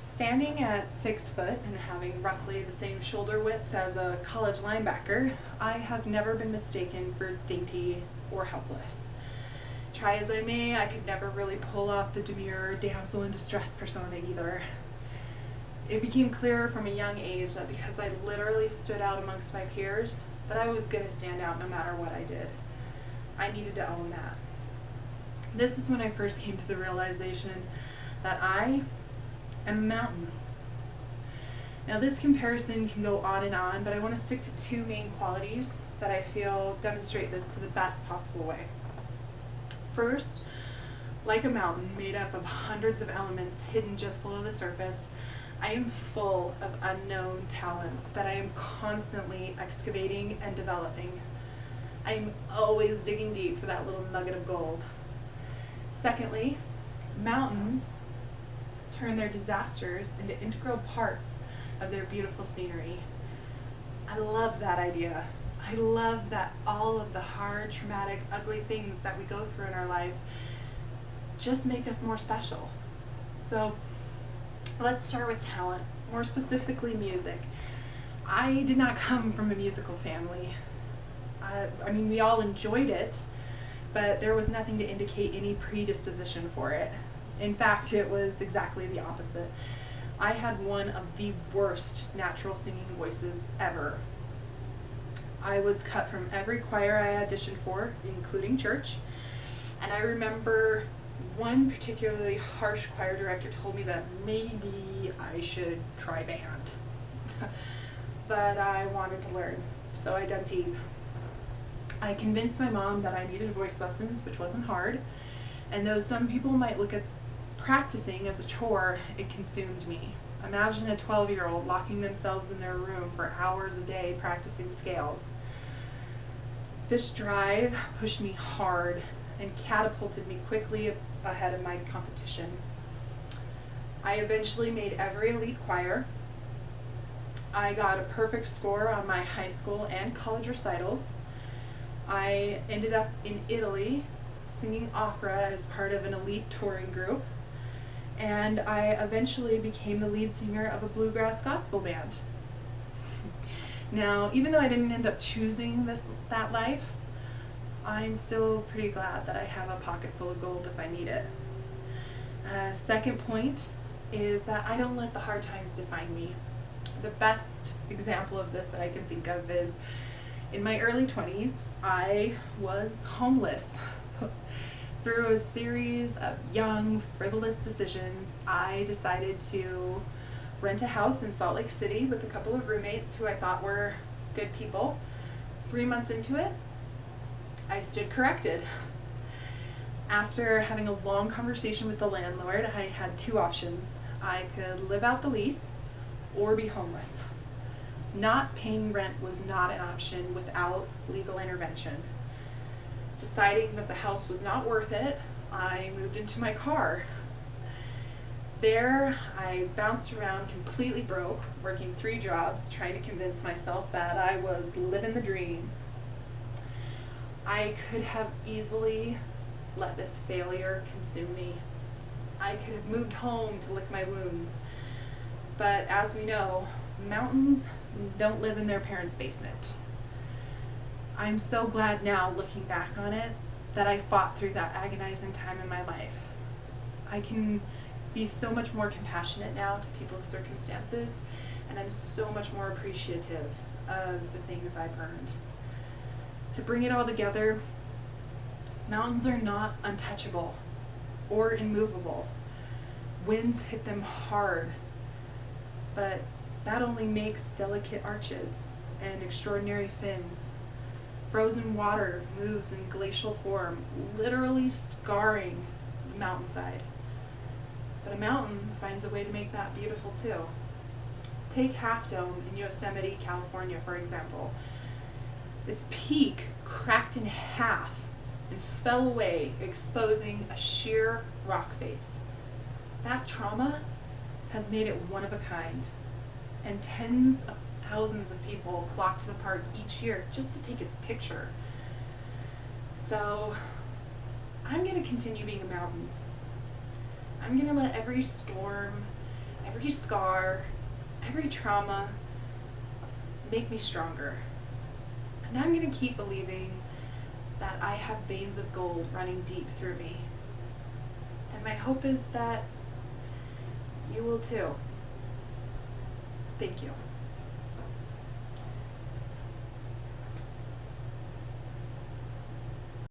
Standing at 6 foot and having roughly the same shoulder width as a college linebacker, I have never been mistaken for dainty or helpless. Try as I may, I could never really pull off the demure damsel in distress persona either. It became clear from a young age that because I literally stood out amongst my peers, that I was going to stand out no matter what I did. I needed to own that. This is when I first came to the realization that I am a mountain. Now this comparison can go on, but I want to stick to two main qualities that I feel demonstrate this to the best possible way. First, like a mountain made up of hundreds of elements hidden just below the surface, I am full of unknown talents that I am constantly excavating and developing. I am always digging deep for that little nugget of gold. Secondly, mountains turn their disasters into integral parts of their beautiful scenery. I love that idea. I love that all of the hard, traumatic, ugly things that we go through in our life just make us more special. So let's start with talent, more specifically music. I did not come from a musical family. I mean, we all enjoyed it, but there was nothing to indicate any predisposition for it. In fact, it was exactly the opposite. I had one of the worst natural singing voices ever. I was cut from every choir I auditioned for, including church, and I remember one particularly harsh choir director told me that maybe I should try band. But I wanted to learn, so I dug deep. I convinced my mom that I needed voice lessons, which wasn't hard, and though some people might look at practicing as a chore, it consumed me. Imagine a 12-year-old locking themselves in their room for hours a day practicing scales. This drive pushed me hard and catapulted me quickly ahead of my competition. I eventually made every elite choir. I got a perfect score on my high school and college recitals. I ended up in Italy singing opera as part of an elite touring group, and I eventually became the lead singer of a bluegrass gospel band. Now, even though I didn't end up choosing that life, I'm still pretty glad that I have a pocket full of gold if I need it. Second point is that I don't let the hard times define me. The best example of this that I can think of is in my early 20s, I was homeless. Through a series of young, frivolous decisions, I decided to rent a house in Salt Lake City with a couple of roommates who I thought were good people. 3 months into it, I stood corrected. After having a long conversation with the landlord, I had two options. I could live out the lease or be homeless. Not paying rent was not an option without legal intervention. Deciding that the house was not worth it, I moved into my car. There, I bounced around completely broke, working 3 jobs, trying to convince myself that I was living the dream. I could have easily let this failure consume me. I could have moved home to lick my wounds. But as we know, mountains don't live in their parents' basement. I'm so glad now, looking back on it, that I fought through that agonizing time in my life. I can be so much more compassionate now to people's circumstances, and I'm so much more appreciative of the things I've earned. To bring it all together, mountains are not untouchable or immovable. Winds hit them hard, but that only makes delicate arches and extraordinary fins. Frozen water moves in glacial form, literally scarring the mountainside. But a mountain finds a way to make that beautiful too. Take Half Dome in Yosemite, California, for example. Its peak cracked in half and fell away, exposing a sheer rock face. That trauma has made it one of a kind, and tens of thousands of people flock to the park each year just to take its picture. So I'm going to continue being a mountain. I'm going to let every storm, every scar, every trauma make me stronger. And I'm going to keep believing that I have veins of gold running deep through me. And my hope is that you will too. Thank you.